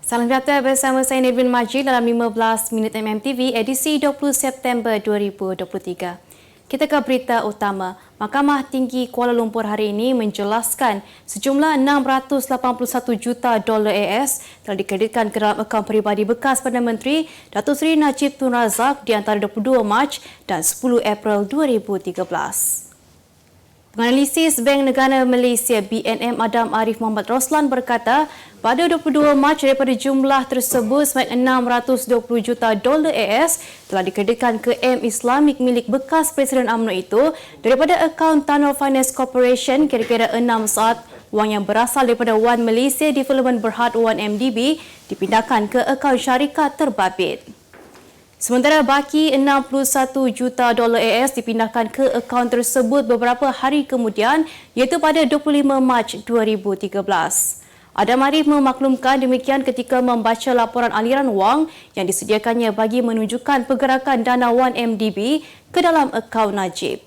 Salam sejahtera bersama saya Nirvin Majid dalam 15 Minit MMTV edisi 20 September 2023. Kita ke berita utama. Mahkamah Tinggi Kuala Lumpur hari ini menjelaskan sejumlah $681 juta AS telah dikreditkan ke dalam akaun peribadi bekas Perdana Menteri Datuk Seri Najib Tun Razak di antara 22 Mac dan 10 April 2013. Penganalisis Bank Negara Malaysia BNM Adam Arif Muhammad Roslan berkata, pada 22 Mac daripada jumlah tersebut sebanyak $620 juta AS telah dikreditkan ke M Islamic milik bekas Presiden UMNO itu daripada akaun Tunnel Finance Corporation kira-kira 6 saat. Wang yang berasal daripada One Malaysia Development Berhad 1MDB dipindahkan ke akaun syarikat terbabit. Sementara baki $61 juta AS dipindahkan ke akaun tersebut beberapa hari kemudian iaitu pada 25 Mac 2013. Adam Arif memaklumkan demikian ketika membaca laporan aliran wang yang disediakannya bagi menunjukkan pergerakan dana 1MDB ke dalam akaun Najib.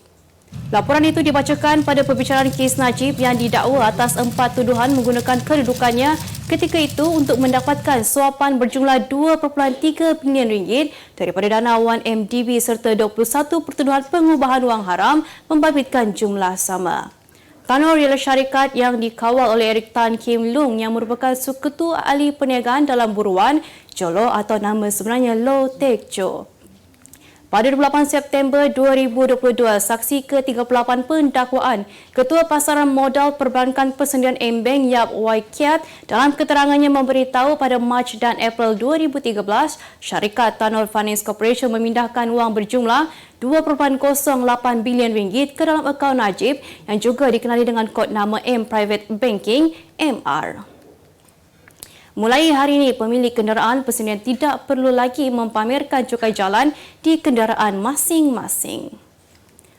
Laporan itu dibacakan pada pembicaraan kes Najib yang didakwa atas 4 tuduhan menggunakan kedudukannya ketika itu untuk mendapatkan suapan berjumlah RM2.3 bilion daripada dana 1MDB serta 21 pertuduhan pengubahan wang haram membabitkan jumlah sama. Tanur ialah syarikat yang dikawal oleh Eric Tan Kim Lung yang merupakan Ketua Ahli Perniagaan dalam Buruan, Jolo atau nama sebenarnya Low Tek Jo. Pada 28 September 2022, saksi ke-38 pendakwaan Ketua Pasaran Modal Perbankan Persendian M-Bank Yap Wai Kiat dalam keterangannya memberitahu pada Mac dan April 2013, syarikat Tunnel Finance Corporation memindahkan wang berjumlah RM2.08 bilion ke dalam akaun Najib yang juga dikenali dengan kod nama M Private Banking MR. Mulai hari ini, pemilik kenderaan persendian tidak perlu lagi mempamerkan cukai jalan di kenderaan masing-masing.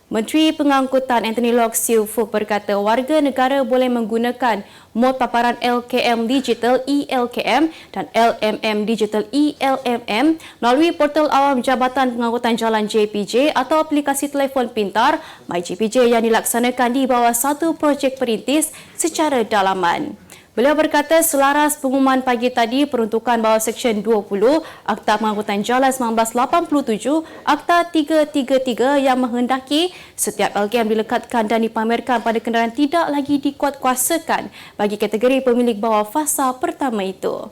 Menteri Pengangkutan Anthony Loke Siu Fook berkata warga negara boleh menggunakan mod paparan LKM Digital ELKM dan LMM Digital ELMM melalui portal awam Jabatan Pengangkutan Jalan JPJ atau aplikasi telefon pintar MyJPJ yang dilaksanakan di bawah satu projek perintis secara dalaman. Beliau berkata selaras pengumuman pagi tadi peruntukan bawah Seksyen 20 Akta Pengangkutan Jalan 1987 Akta 333 yang menghendaki setiap LKM dilekatkan dan dipamerkan pada kenderaan tidak lagi dikuatkuasakan bagi kategori pemilik bawah fasa pertama itu.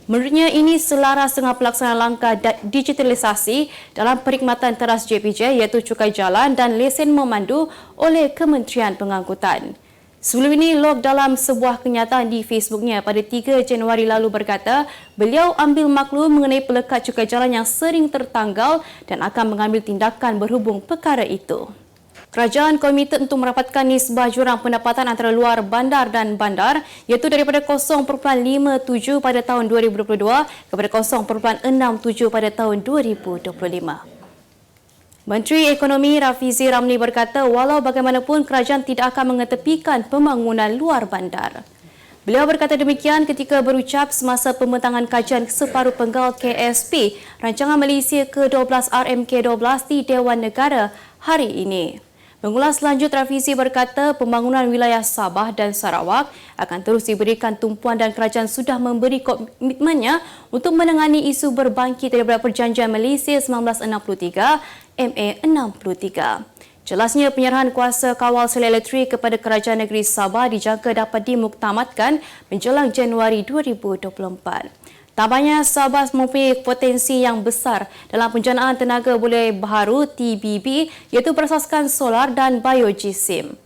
Menurutnya ini selaras dengan pelaksanaan langkah digitalisasi dalam perkhidmatan teras JPJ iaitu cukai jalan dan lesen memandu oleh Kementerian Pengangkutan. Sebelum ini, Loke dalam sebuah kenyataan di Facebooknya pada 3 Januari lalu berkata beliau ambil maklum mengenai pelekat cukai jalan yang sering tertanggal dan akan mengambil tindakan berhubung perkara itu. Kerajaan komited untuk merapatkan nisbah jurang pendapatan antara luar bandar dan bandar iaitu daripada 0.57 pada tahun 2022 kepada 0.67 pada tahun 2025. Menteri Ekonomi Rafizi Ramli berkata walau bagaimanapun kerajaan tidak akan mengetepikan pembangunan luar bandar. Beliau berkata demikian ketika berucap semasa pembentangan kajian separuh penggal KSP Rancangan Malaysia ke-12 RMK12 di Dewan Negara hari ini. Mengulas lanjut, Rafizi berkata pembangunan wilayah Sabah dan Sarawak akan terus diberikan tumpuan dan kerajaan sudah memberi komitmennya untuk menangani isu berbangkit daripada Perjanjian Malaysia 1963 MA63. Jelasnya penyerahan kuasa kawal sel elektrik kepada Kerajaan Negeri Sabah dijangka dapat dimuktamadkan menjelang Januari 2024. Tambahnya, Sabah mempunyai potensi yang besar dalam penjanaan tenaga boleh baharu TBB iaitu berasaskan solar dan biojisim.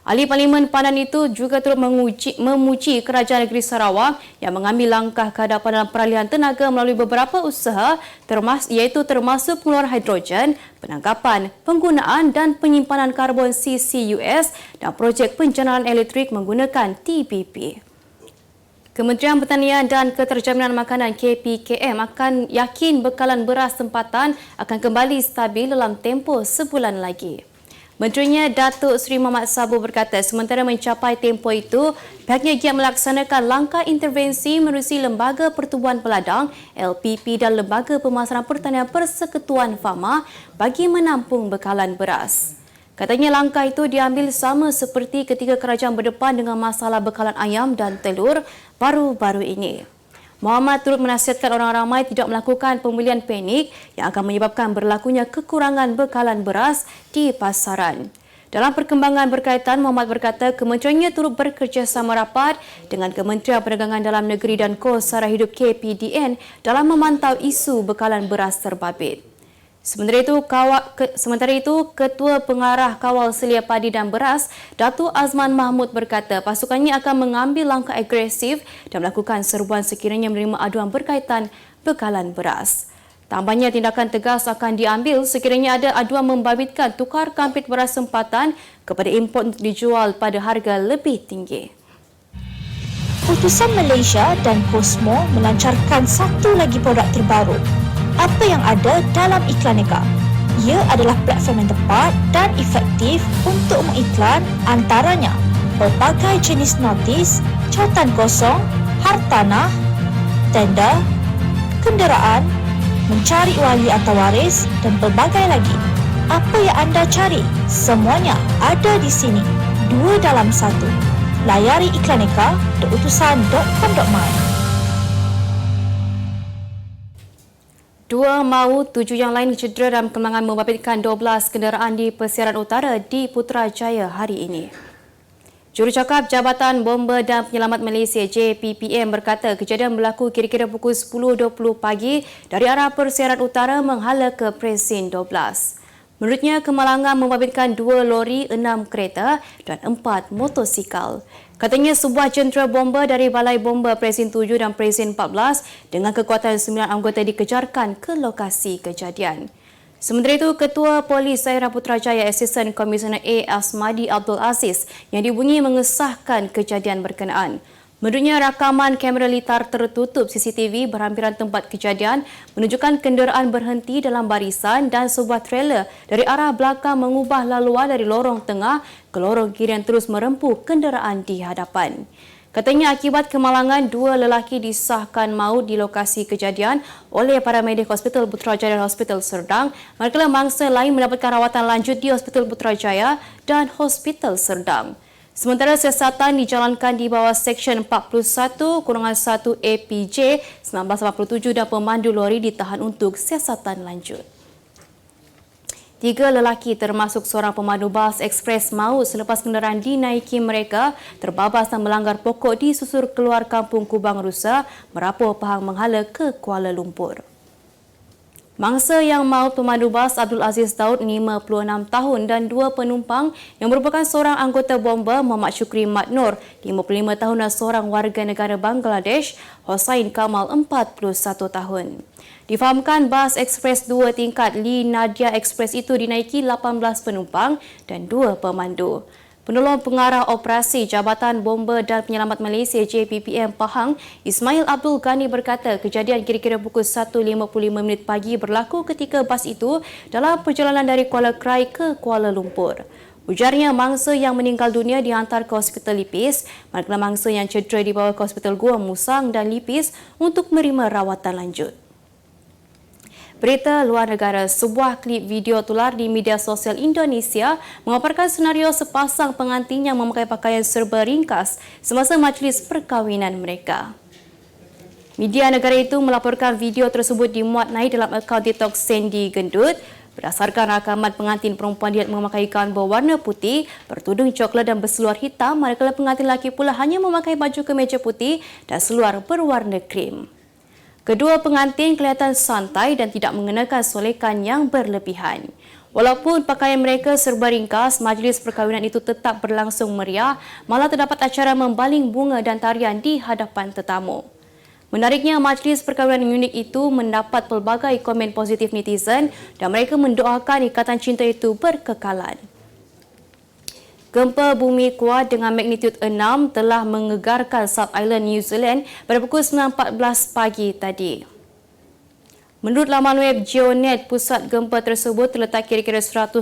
Ahli Parlimen Pandan itu juga turut memuji Kerajaan Negeri Sarawak yang mengambil langkah kehadapan dalam peralihan tenaga melalui beberapa usaha iaitu termasuk pengeluaran hidrogen, penangkapan, penggunaan dan penyimpanan karbon CCUS dan projek penjanaan elektrik menggunakan TBB. Kementerian Pertanian dan Keterjaminan Makanan KPKM akan yakin bekalan beras tempatan akan kembali stabil dalam tempoh sebulan lagi. Menterinya Datuk Seri Muhammad Sabu berkata sementara mencapai tempoh itu, pihaknya giat melaksanakan langkah intervensi menerusi Lembaga Pertubuhan Peladang LPP dan Lembaga Pemasaran Pertanian Persekutuan Fama bagi menampung bekalan beras. Katanya langkah itu diambil sama seperti ketika kerajaan berdepan dengan masalah bekalan ayam dan telur baru-baru ini. Muhammad turut menasihatkan orang ramai tidak melakukan pembelian panik yang akan menyebabkan berlakunya kekurangan bekalan beras di pasaran. Dalam perkembangan berkaitan, Muhammad berkata kementeriannya turut bekerjasama rapat dengan Kementerian Perdagangan Dalam Negeri dan Kos Sara Hidup KPDN dalam memantau isu bekalan beras terbabit. Sementara itu, Ketua Pengarah Kawal Selia Padi dan Beras, Datuk Azman Mahmud berkata pasukannya akan mengambil langkah agresif dan melakukan serbuan sekiranya menerima aduan berkaitan bekalan beras. Tambahnya, tindakan tegas akan diambil sekiranya ada aduan membabitkan tukar kampit beras tempatan kepada import untuk dijual pada harga lebih tinggi. Utusan Malaysia dan Cosmo melancarkan satu lagi produk terbaru. Apa yang ada dalam Iklaneka? Ia adalah platform yang tepat dan efektif untuk mengiklan antaranya pelbagai jenis notis, cautan kosong, hartanah, tender, kenderaan, mencari wali atau waris dan pelbagai lagi. Apa yang anda cari? Semuanya ada di sini. 2 dalam 1. Layari Iklaneka, theutusan.com.my. 2 maut, 7 yang lain cedera dalam kemalangan membabitkan 12 kenderaan di Persiaran Utara di Putrajaya hari ini. Jurucakap Jabatan Bomba dan Penyelamat Malaysia JPPM berkata kejadian berlaku kira-kira pukul 10.20 pagi dari arah Persiaran Utara menghala ke Presin 12. Menurutnya, kemalangan membabitkan 2 lori, 6 kereta dan 4 motosikal. Katanya sebuah jentera bomba dari Balai Bomba Presin 7 dan Presin 14 dengan kekuatan 9 anggota dikejarkan ke lokasi kejadian. Sementara itu, Ketua Polis Daerah Putrajaya Asisten Komisioner A. Asmadi Abdul Aziz yang dihubungi mengesahkan kejadian berkenaan. Menurutnya, rakaman kamera litar tertutup CCTV berhampiran tempat kejadian menunjukkan kenderaan berhenti dalam barisan dan sebuah trailer dari arah belakang mengubah laluan dari lorong tengah ke lorong kiri dan terus merempuh kenderaan di hadapan. Katanya akibat kemalangan, 2 lelaki disahkan maut di lokasi kejadian oleh paramedik Hospital Putrajaya dan Hospital Serdang, manakala mangsa lain mendapatkan rawatan lanjut di Hospital Putrajaya dan Hospital Serdang. Sementara siasatan dijalankan di bawah Seksyen 41-1 APJ 1987 dan pemandu lori ditahan untuk siasatan lanjut. 3 lelaki termasuk seorang pemandu bas ekspres maut selepas kenderaan dinaiki mereka terbabas dan melanggar pokok di susur keluar kampung Kubang Rusa, Merapoh, Pahang menghala ke Kuala Lumpur. Mangsa yang maut pemandu bas Abdul Aziz Daud 56 tahun dan 2 penumpang yang merupakan seorang anggota bomba Muhammad Syukri Mat Nur 55 tahun dan seorang warga negara Bangladesh Hossain Kamal 41 tahun. Difahamkan bas ekspres 2 tingkat Lee Nadia Express itu dinaiki 18 penumpang dan 2 pemandu. Penolong Pengarah Operasi Jabatan Bomba dan Penyelamat Malaysia JPPM Pahang, Ismail Abdul Ghani berkata kejadian kira-kira pukul 1.55 pagi berlaku ketika bas itu dalam perjalanan dari Kuala Krai ke Kuala Lumpur. Ujarnya mangsa yang meninggal dunia dihantar ke Hospital Lipis, manakala mangsa yang cedera dibawa ke Hospital Gua Musang dan Lipis untuk menerima rawatan lanjut. Berita luar negara, sebuah klip video tular di media sosial Indonesia memaparkan senario sepasang pengantin yang memakai pakaian serba ringkas semasa majlis perkahwinan mereka. Media negara itu melaporkan video tersebut dimuat naik dalam akaun TikTok Sandy Gendut. Berdasarkan rakaman, pengantin perempuan dilihat memakai gaun berwarna putih, bertudung coklat dan berseluar hitam, manakala pengantin lelaki pula hanya memakai baju kemeja putih dan seluar berwarna krim. Kedua pengantin kelihatan santai dan tidak mengenakan solekan yang berlebihan. Walaupun pakaian mereka serba ringkas, majlis perkahwinan itu tetap berlangsung meriah, malah terdapat acara membaling bunga dan tarian di hadapan tetamu. Menariknya, majlis perkahwinan unik itu mendapat pelbagai komen positif netizen dan mereka mendoakan ikatan cinta itu berkekalan. Gempa bumi kuat dengan magnitud 6 telah mengegarkan South Island, New Zealand pada pukul 9.14 pagi tadi. Menurut laman web Geonet, pusat gempa tersebut terletak kira-kira 124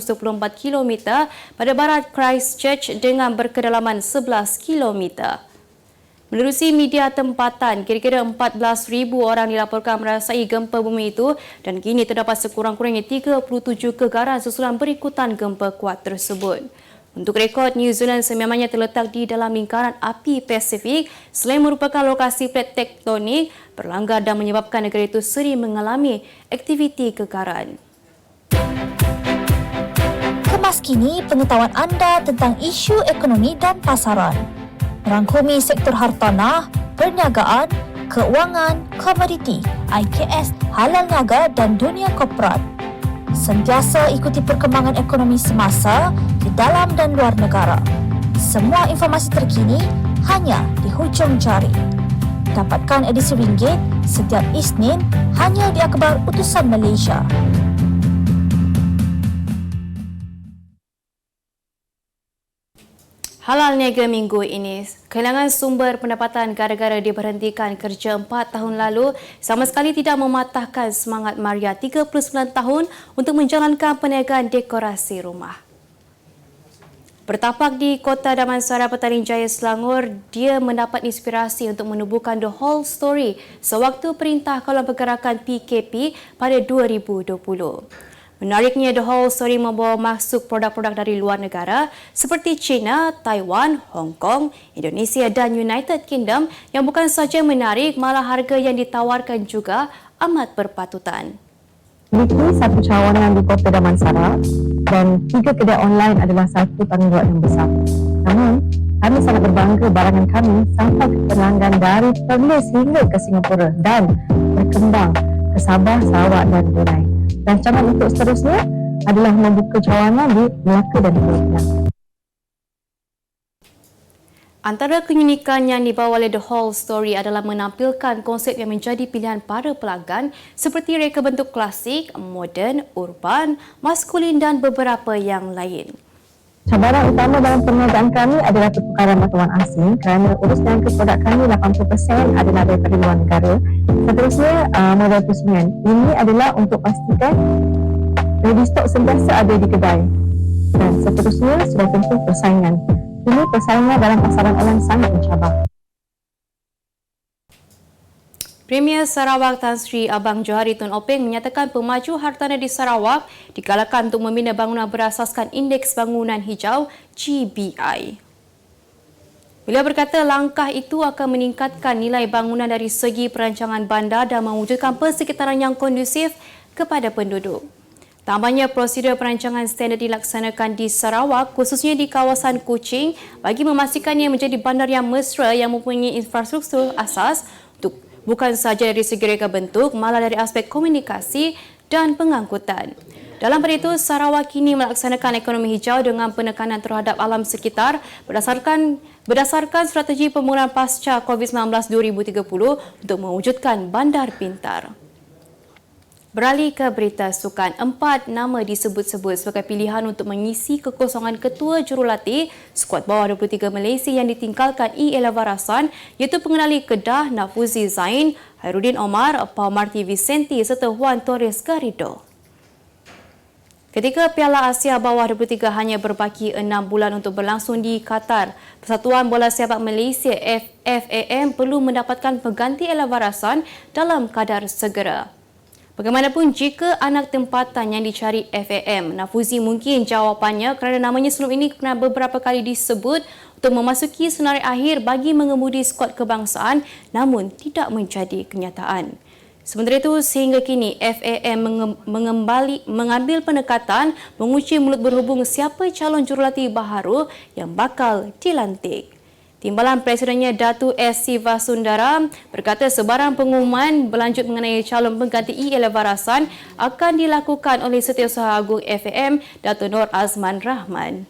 km pada barat Christchurch dengan berkedalaman 11 km. Menerusi media tempatan, kira-kira 14,000 orang dilaporkan merasai gempa bumi itu dan kini terdapat sekurang-kurangnya 37 kegaran susulan berikutan gempa kuat tersebut. Untuk rekod, New Zealand sememangnya terletak di dalam lingkaran api Pasifik selain merupakan lokasi plet tektonik berlanggar dan menyebabkan negara itu sering mengalami aktiviti kekaran. Kemas kini pengetahuan anda tentang isu ekonomi dan pasaran. Merangkumi sektor hartanah, perniagaan, keuangan, komoditi, IKS, halal niaga dan dunia korporat. Sentiasa ikuti perkembangan ekonomi semasa di dalam dan luar negara. Semua informasi terkini hanya di hujung jari. Dapatkan edisi ringgit setiap Isnin hanya di Akhbar Utusan Malaysia. Halal niaga minggu ini, kehilangan sumber pendapatan gara-gara diberhentikan kerja 4 tahun lalu sama sekali tidak mematahkan semangat Maria 39 tahun untuk menjalankan perniagaan dekorasi rumah. Bertapak di Kota Damansara, Petaling Jaya, Selangor, dia mendapat inspirasi untuk menubuhkan The Whole Story sewaktu Perintah Kawalan Pergerakan PKP pada 2020. Menariknya, The Whole Story membawa masuk produk-produk dari luar negara seperti China, Taiwan, Hong Kong, Indonesia dan United Kingdom yang bukan sahaja menarik, malah harga yang ditawarkan juga amat berpatutan. Memiliki satu cawangan di Kota Damansara dan 3 kedai online adalah satu tanggungjawab yang besar. Namun, kami sangat berbangga barangan kami sampai ke pelanggan dari Perlis hingga ke Singapura dan berkembang ke Sabah, Sarawak dan Brunei. Rancangan untuk seterusnya adalah membuka cawangan di Melaka dan Malaysia. Antara keunikan yang dibawa oleh The Whole Story adalah menampilkan konsep yang menjadi pilihan para pelanggan seperti reka bentuk klasik, moden, urban, maskulin dan beberapa yang lain. Cabaran utama dalam perniagaan kami adalah pertukaran bantuan asing kerana urus niaga produk kami 80% adalah daripada luar negara. Seterusnya, modal pusingan. Ini adalah untuk pastikan ready stock sentiasa ada di kedai. Dan seterusnya, sudah tentu persaingan. Ini persaingan dalam pasaran online sangat mencabar. Premier Sarawak Tan Sri Abang Johari Tun Openg menyatakan pemaju hartanah di Sarawak digalakkan untuk membina bangunan berasaskan Indeks Bangunan Hijau GBI. Beliau berkata langkah itu akan meningkatkan nilai bangunan dari segi perancangan bandar dan mewujudkan persekitaran yang kondusif kepada penduduk. Tambahnya, prosedur perancangan standard dilaksanakan di Sarawak khususnya di kawasan Kuching bagi memastikan ia menjadi bandar yang mesra yang mempunyai infrastruktur asas untuk bukan sahaja dari segi reka bentuk, malah dari aspek komunikasi dan pengangkutan. Dalam pada itu, Sarawak kini melaksanakan ekonomi hijau dengan penekanan terhadap alam sekitar berdasarkan strategi pembangunan pasca COVID-19 2030 untuk mewujudkan bandar pintar. Beralih ke berita sukan, 4 nama disebut-sebut sebagai pilihan untuk mengisi kekosongan ketua jurulatih skuad bawah 23 Malaysia yang ditinggalkan E. Elavarasan iaitu pengenali Kedah Nafuzi Zain, Hairudin Omar, Pau Marti Vicente serta Juan Torres Garrido. Ketika Piala Asia bawah 23 hanya berbaki 6 bulan untuk berlangsung di Qatar, Persatuan Bola Sepak Malaysia FFAM perlu mendapatkan pengganti Elavarasan dalam kadar segera. Bagaimanapun, jika anak tempatan yang dicari FAM, Nafuzi mungkin jawapannya kerana namanya sebelum ini pernah beberapa kali disebut untuk memasuki senarai akhir bagi mengemudi skuad kebangsaan namun tidak menjadi kenyataan. Sementara itu, sehingga kini FAM mengambil pendekatan mengunci mulut berhubung siapa calon jurulatih baharu yang bakal dilantik. Timbalan Presidennya Datu S. Sivasundara berkata sebarang pengumuman berlanjut mengenai calon pengganti E. Elavarasan akan dilakukan oleh Setiausaha Agung FAM Dato' Nur Azman Rahman.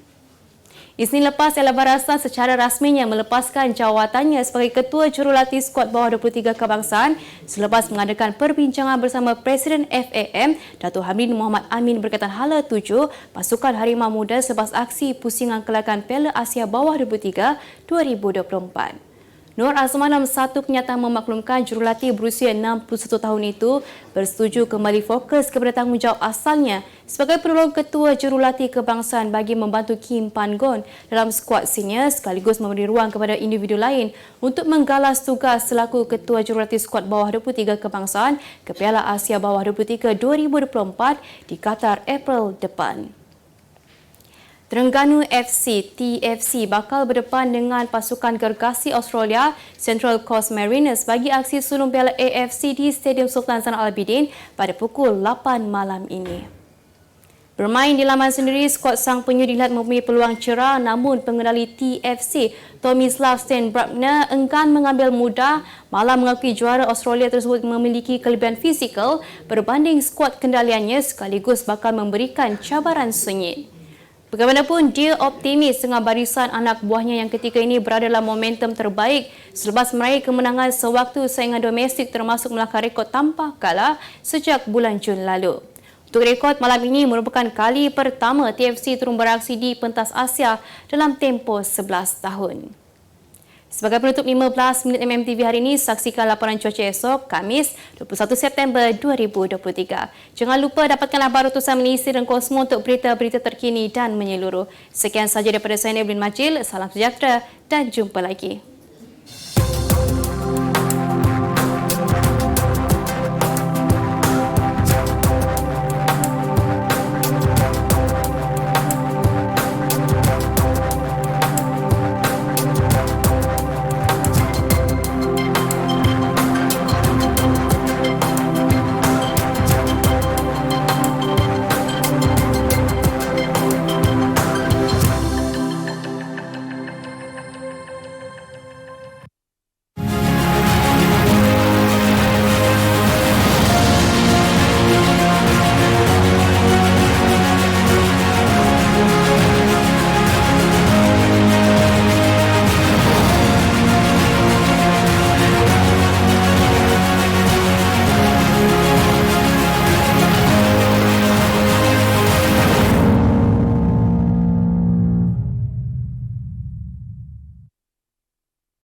Isnin lepas, Elavarasan secara rasminya melepaskan jawatannya sebagai Ketua Jurulatih Skuad Bawah 23 Kebangsaan selepas mengadakan perbincangan bersama Presiden FAM Dato' Hamidin Mohamad Amin berkaitan hala 7 pasukan Harimau Muda selepas aksi pusingan kelakan Piala Asia Bawah 23 2024. Nur Azman dalam satu kenyataan memaklumkan jurulatih berusia 61 tahun itu bersetuju kembali fokus kepada tanggungjawab asalnya sebagai penolong ketua jurulatih kebangsaan bagi membantu Kim Pan Gon dalam skuad senior sekaligus memberi ruang kepada individu lain untuk menggalas tugas selaku ketua jurulatih skuad bawah 23 kebangsaan ke Piala Asia Bawah 23 2024 di Qatar April depan. Terengganu FC TFC bakal berdepan dengan pasukan gergasi Australia Central Coast Mariners bagi aksi sulung Piala AFC di Stadium Sultan Zainal Abidin pada pukul 8 malam ini. Bermain di laman sendiri, skuad sang penyu dilihat mempunyai peluang cerah, namun pengendali TFC Tomislav Steinbruckner enggan mengambil mudah. Malah mengakui juara Australia tersebut memiliki kelebihan fizikal berbanding skuad kendaliannya sekaligus bakal memberikan cabaran sengit. Bagaimanapun, dia optimis dengan barisan anak buahnya yang ketika ini berada dalam momentum terbaik selepas meraih kemenangan sewaktu saingan domestik termasuk melangkah rekod tanpa kalah sejak bulan Jun lalu. Untuk rekod malam ini merupakan kali pertama TFC turun beraksi di pentas Asia dalam tempoh 11 tahun. Sebagai penutup 15 minit MMTV hari ini, saksikan laporan cuaca esok, Khamis 21 September 2023. Jangan lupa dapatkan laporan utusan Malaysia dan Kosmo untuk berita-berita terkini dan menyeluruh. Sekian sahaja daripada saya, Evelyn Majil. Salam sejahtera dan jumpa lagi.